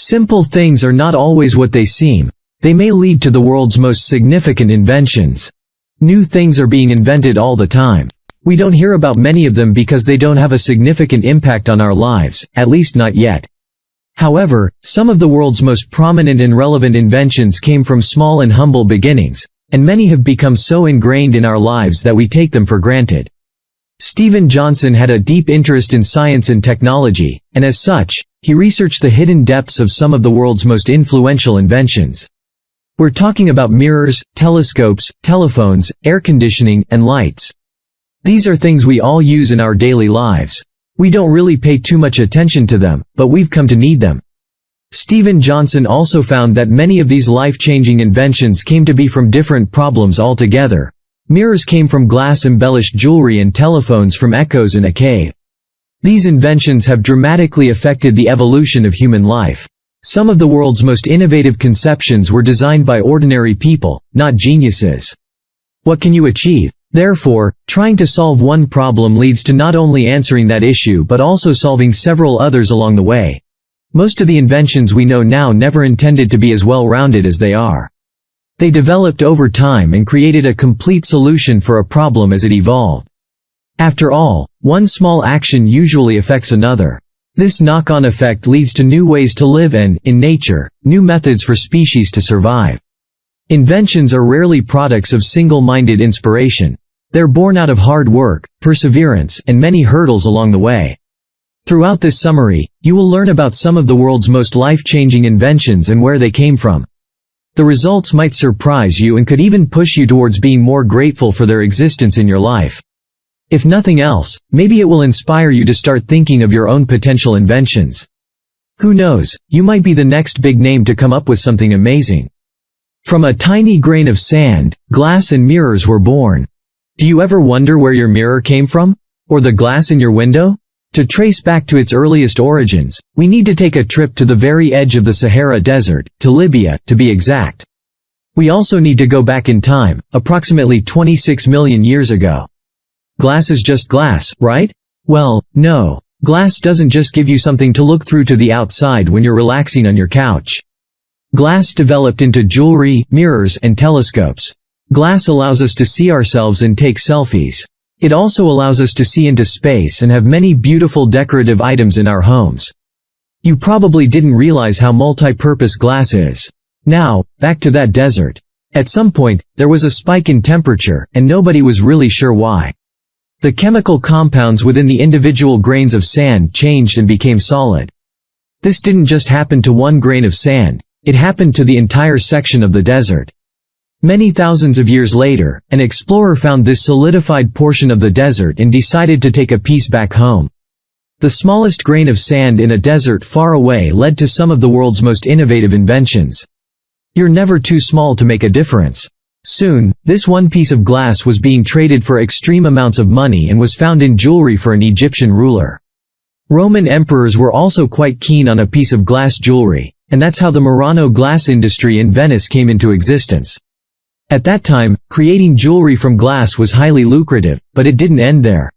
Simple things are not always what they seem. They may lead to the world's most significant inventions. New things are being invented all the time. We don't hear about many of them because they don't have a significant impact on our lives, at least not yet. However, some of the world's most prominent and relevant inventions came from small and humble beginnings, and many have become so ingrained in our lives that we take them for granted. Stephen Johnson had a deep interest in science and technology, and as such, he researched the hidden depths of some of the world's most influential inventions. We're talking about mirrors, telescopes, telephones, air conditioning, and lights. These are things we all use in our daily lives. We don't really pay too much attention to them, but we've come to need them. Stephen Johnson also found that many of these life-changing inventions came to be from different problems altogether. Mirrors came from glass-embellished jewelry and telephones from echoes in a cave. These inventions have dramatically affected the evolution of human life. Some of the world's most innovative conceptions were designed by ordinary people, not geniuses. What can you achieve? Therefore, trying to solve one problem leads to not only answering that issue but also solving several others along the way. Most of the inventions we know now never intended to be as well-rounded as they are. They developed over time and created a complete solution for a problem as it evolved. After all, one small action usually affects another. This knock-on effect leads to new ways to live and, in nature, new methods for species to survive. Inventions are rarely products of single-minded inspiration. They're born out of hard work, perseverance, and many hurdles along the way. Throughout this summary, you will learn about some of the world's most life-changing inventions and where they came from. The results might surprise you and could even push you towards being more grateful for their existence in your life. If nothing else, maybe it will inspire you to start thinking of your own potential inventions. Who knows, you might be the next big name to come up with something amazing. From a tiny grain of sand, glass and mirrors were born. Do you ever wonder where your mirror came from? Or the glass in your window? To trace back to its earliest origins, we need to take a trip to the very edge of the Sahara Desert, to Libya, to be exact. We also need to go back in time, approximately 26 million years ago. Glass is just glass, right? Well, no. Glass doesn't just give you something to look through to the outside when you're relaxing on your couch. Glass developed into jewelry, mirrors, and telescopes. Glass allows us to see ourselves and take selfies. It also allows us to see into space and have many beautiful decorative items in our homes. You probably didn't realize how multi-purpose glass is. Now, back to that desert. At some point, there was a spike in temperature, and nobody was really sure why. The chemical compounds within the individual grains of sand changed and became solid. This didn't just happen to one grain of sand, it happened to the entire section of the desert. Many thousands of years later, an explorer found this solidified portion of the desert and decided to take a piece back home. The smallest grain of sand in a desert far away led to some of the world's most innovative inventions. You're never too small to make a difference. Soon, this one piece of glass was being traded for extreme amounts of money and was found in jewelry for an Egyptian ruler. Roman emperors were also quite keen on a piece of glass jewelry, and that's how the Murano glass industry in Venice came into existence. At that time, creating jewelry from glass was highly lucrative, but it didn't end there.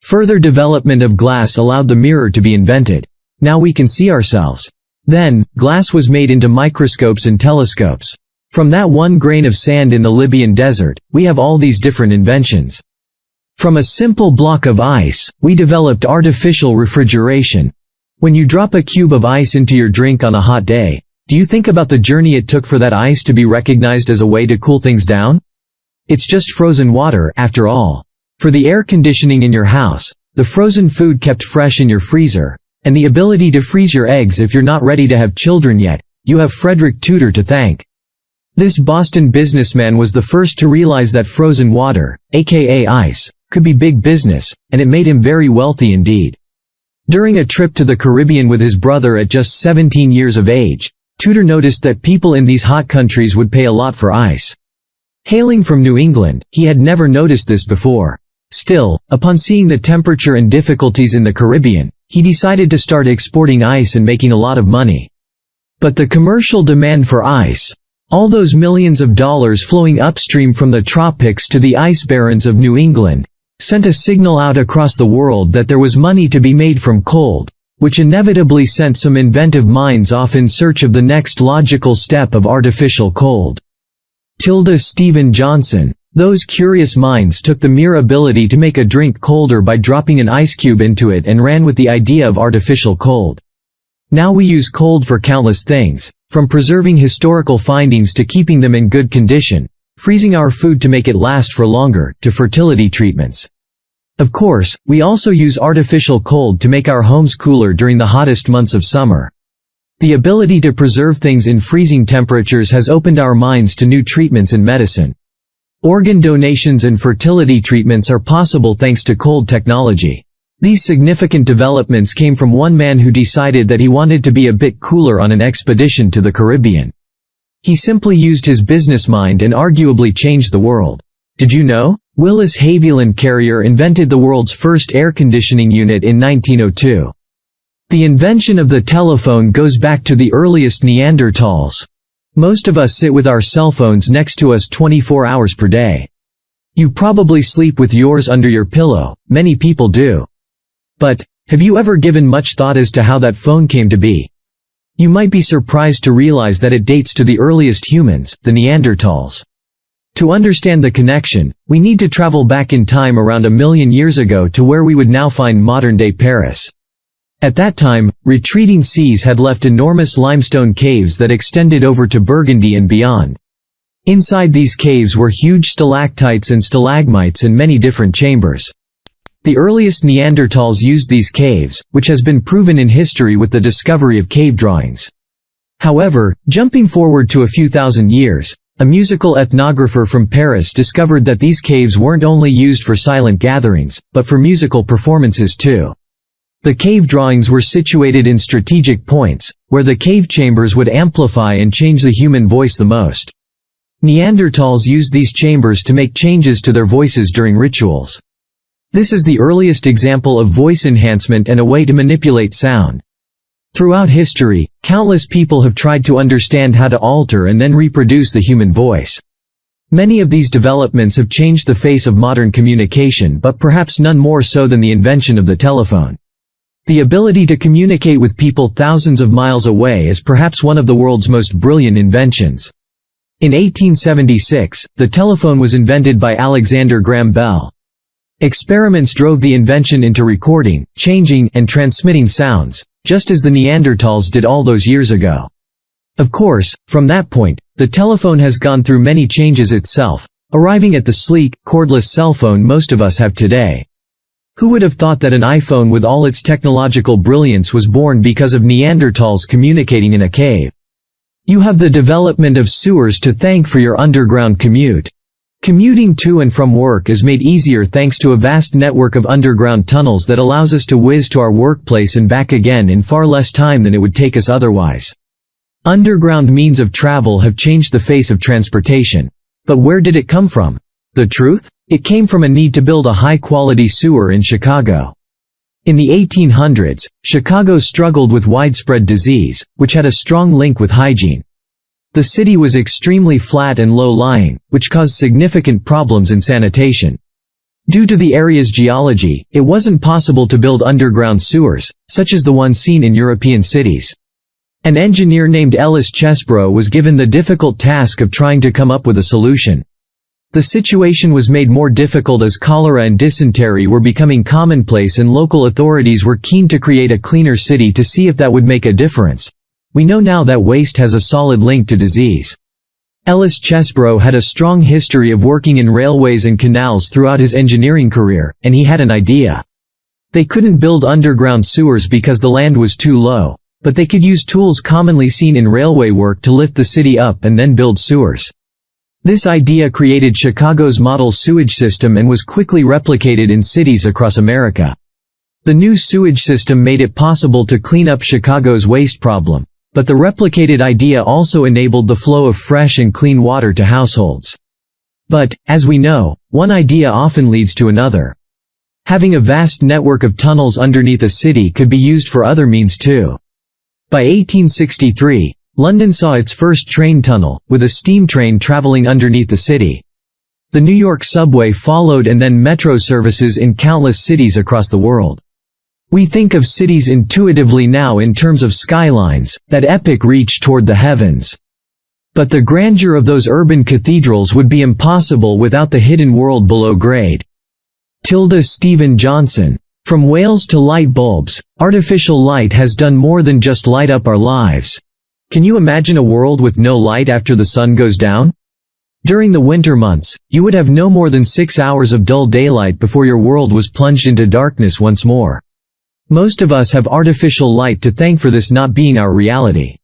Further development of glass allowed the mirror to be invented. Now we can see ourselves. Then, glass was made into microscopes and telescopes. From that one grain of sand in the Libyan desert, we have all these different inventions. From a simple block of ice, we developed artificial refrigeration. When you drop a cube of ice into your drink on a hot day, do you think about the journey it took for that ice to be recognized as a way to cool things down? It's just frozen water, after all. For the air conditioning in your house, the frozen food kept fresh in your freezer, and the ability to freeze your eggs if you're not ready to have children yet, you have Frederick Tudor to thank. This Boston businessman was the first to realize that frozen water, aka ice, could be big business, and it made him very wealthy indeed. During a trip to the Caribbean with his brother at just 17 years of age, Tudor noticed that people in these hot countries would pay a lot for ice. Hailing from New England, he had never noticed this before. Still, upon seeing the temperature and difficulties in the Caribbean, he decided to start exporting ice and making a lot of money. But the commercial demand for ice, all those millions of dollars flowing upstream from the tropics to the ice barons of New England, sent a signal out across the world that there was money to be made from cold, which inevitably sent some inventive minds off in search of the next logical step of artificial cold. Stephen Johnson. Those curious minds took the mere ability to make a drink colder by dropping an ice cube into it and ran with the idea of artificial cold. Now we use cold for countless things, from preserving historical findings to keeping them in good condition, freezing our food to make it last for longer, to fertility treatments. Of course, we also use artificial cold to make our homes cooler during the hottest months of summer. The ability to preserve things in freezing temperatures has opened our minds to new treatments in medicine. Organ donations and fertility treatments are possible thanks to cold technology. These significant developments came from one man who decided that he wanted to be a bit cooler on an expedition to the Caribbean. He simply used his business mind and arguably changed the world. Did you know? Willis Haviland Carrier invented the world's first air conditioning unit in 1902. The invention of the telephone goes back to the earliest Neanderthals. Most of us sit with our cell phones next to us 24 hours per day. You probably sleep with yours under your pillow, many people do. But, have you ever given much thought as to how that phone came to be? You might be surprised to realize that it dates to the earliest humans, the Neanderthals. To understand the connection, we need to travel back in time around 1 million years ago to where we would now find modern-day Paris. At that time, retreating seas had left enormous limestone caves that extended over to Burgundy and beyond. Inside these caves were huge stalactites and stalagmites in many different chambers. The earliest Neanderthals used these caves, which has been proven in history with the discovery of cave drawings. However, jumping forward to a few thousand years, a musical ethnographer from Paris discovered that these caves weren't only used for silent gatherings, but for musical performances too. The cave drawings were situated in strategic points, where the cave chambers would amplify and change the human voice the most. Neanderthals used these chambers to make changes to their voices during rituals. This is the earliest example of voice enhancement and a way to manipulate sound. Throughout history, countless people have tried to understand how to alter and then reproduce the human voice. Many of these developments have changed the face of modern communication, but perhaps none more so than the invention of the telephone. The ability to communicate with people thousands of miles away is perhaps one of the world's most brilliant inventions. In 1876, the telephone was invented by Alexander Graham Bell. Experiments drove the invention into recording, changing, and transmitting sounds, just as the Neanderthals did all those years ago. Of course, from that point, the telephone has gone through many changes itself, arriving at the sleek, cordless cell phone most of us have today. Who would have thought that an iPhone with all its technological brilliance was born because of Neanderthals communicating in a cave? You have the development of sewers to thank for your underground commute. Commuting to and from work is made easier thanks to a vast network of underground tunnels that allows us to whiz to our workplace and back again in far less time than it would take us otherwise. Underground means of travel have changed the face of transportation. But where did it come from? The truth? It came from a need to build a high-quality sewer in Chicago. In the 1800s, Chicago struggled with widespread disease, which had a strong link with hygiene. The city was extremely flat and low-lying, which caused significant problems in sanitation. Due to the area's geology, it wasn't possible to build underground sewers, such as the ones seen in European cities. An engineer named Ellis Chesbrough was given the difficult task of trying to come up with a solution. The situation was made more difficult as cholera and dysentery were becoming commonplace, and local authorities were keen to create a cleaner city to see if that would make a difference. We know now that waste has a solid link to disease. Ellis Chesbrough had a strong history of working in railways and canals throughout his engineering career, and he had an idea. They couldn't build underground sewers because the land was too low, but they could use tools commonly seen in railway work to lift the city up and then build sewers. This idea created Chicago's model sewage system and was quickly replicated in cities across America. The new sewage system made it possible to clean up Chicago's waste problem, but the replicated idea also enabled the flow of fresh and clean water to households. But, as we know, one idea often leads to another. Having a vast network of tunnels underneath a city could be used for other means too. By 1863, London saw its first train tunnel, with a steam train traveling underneath the city. The New York subway followed, and then metro services in countless cities across the world. We think of cities intuitively now in terms of skylines, that epic reach toward the heavens. But the grandeur of those urban cathedrals would be impossible without the hidden world below grade. Stephen Johnson. From whales to light bulbs, artificial light has done more than just light up our lives. Can you imagine a world with no light after the sun goes down? During the winter months, you would have no more than 6 hours of dull daylight before your world was plunged into darkness once more. Most of us have artificial light to thank for this not being our reality.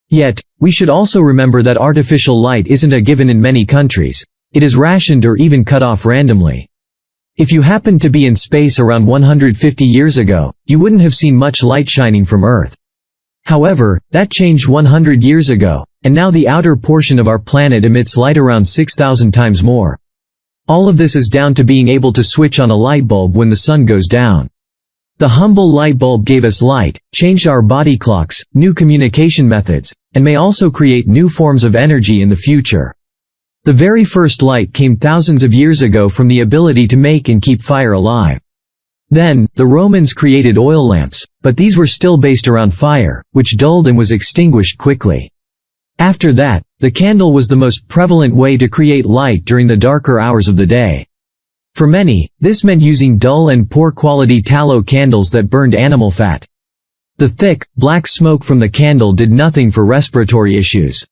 Yet, we should also remember that artificial light isn't a given in many countries. It is rationed or even cut off randomly. If you happened to be in space around 150 years ago, you wouldn't have seen much light shining from Earth. However, that changed 100 years ago, and now the outer portion of our planet emits light around 6,000 times more. All of this is down to being able to switch on a light bulb when the sun goes down. The humble light bulb gave us light, changed our body clocks, new communication methods, and may also create new forms of energy in the future. The very first light came thousands of years ago from the ability to make and keep fire alive. Then, the Romans created oil lamps, but these were still based around fire, which dulled and was extinguished quickly. After that, the candle was the most prevalent way to create light during the darker hours of the day. For many, this meant using dull and poor-quality tallow candles that burned animal fat. The thick, black smoke from the candle did nothing for respiratory issues.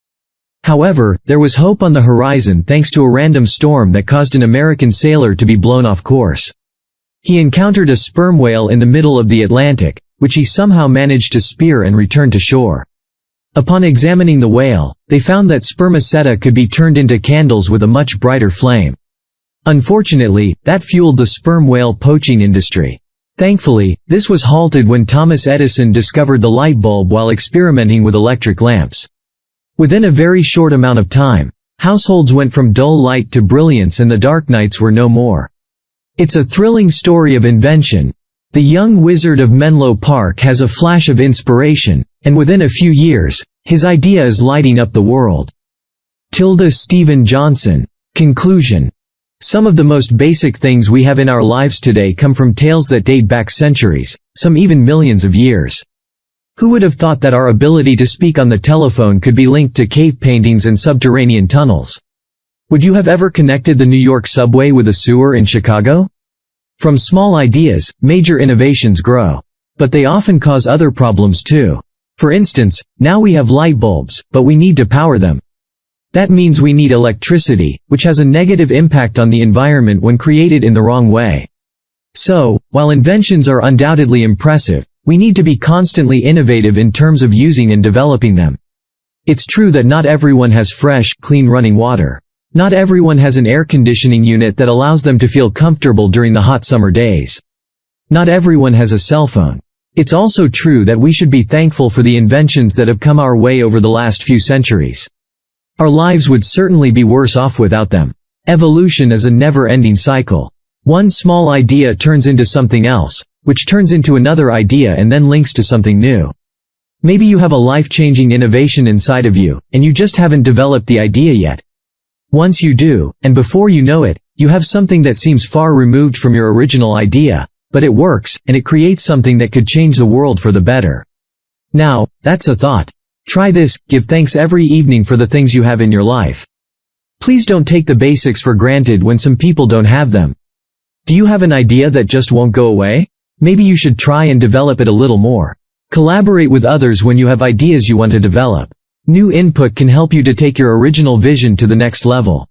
However, there was hope on the horizon thanks to a random storm that caused an American sailor to be blown off course. He encountered a sperm whale in the middle of the Atlantic, which he somehow managed to spear and return to shore. Upon examining the whale, they found that spermaceta could be turned into candles with a much brighter flame. Unfortunately, that fueled the sperm whale poaching industry. Thankfully, this was halted when Thomas Edison discovered the light bulb while experimenting with electric lamps. Within a very short amount of time, households went from dull light to brilliance and the dark nights were no more. It's a thrilling story of invention. The young wizard of Menlo Park has a flash of inspiration, and within a few years, his idea is lighting up the world. Stephen Johnson. Conclusion. Some of the most basic things we have in our lives today come from tales that date back centuries, some even millions of years. Who would have thought that our ability to speak on the telephone could be linked to cave paintings and subterranean tunnels? Would you have ever connected the New York subway with a sewer in Chicago? From small ideas, major innovations grow. But they often cause other problems too. For instance, now we have light bulbs, but we need to power them. That means we need electricity, which has a negative impact on the environment when created in the wrong way. So, while inventions are undoubtedly impressive, we need to be constantly innovative in terms of using and developing them. It's true that not everyone has fresh, clean running water. Not everyone has an air conditioning unit that allows them to feel comfortable during the hot summer days. Not everyone has a cell phone. It's also true that we should be thankful for the inventions that have come our way over the last few centuries. Our lives would certainly be worse off without them. Evolution is a never-ending cycle. One small idea turns into something else, which turns into another idea and then links to something new. Maybe you have a life-changing innovation inside of you, and you just haven't developed the idea yet. Once you do, and before you know it, you have something that seems far removed from your original idea, but it works, and it creates something that could change the world for the better. Now, that's a thought. Try this: give thanks every evening for the things you have in your life. Please don't take the basics for granted when some people don't have them. Do you have an idea that just won't go away? Maybe you should try and develop it a little more. Collaborate with others when you have ideas you want to develop. New input can help you to take your original vision to the next level.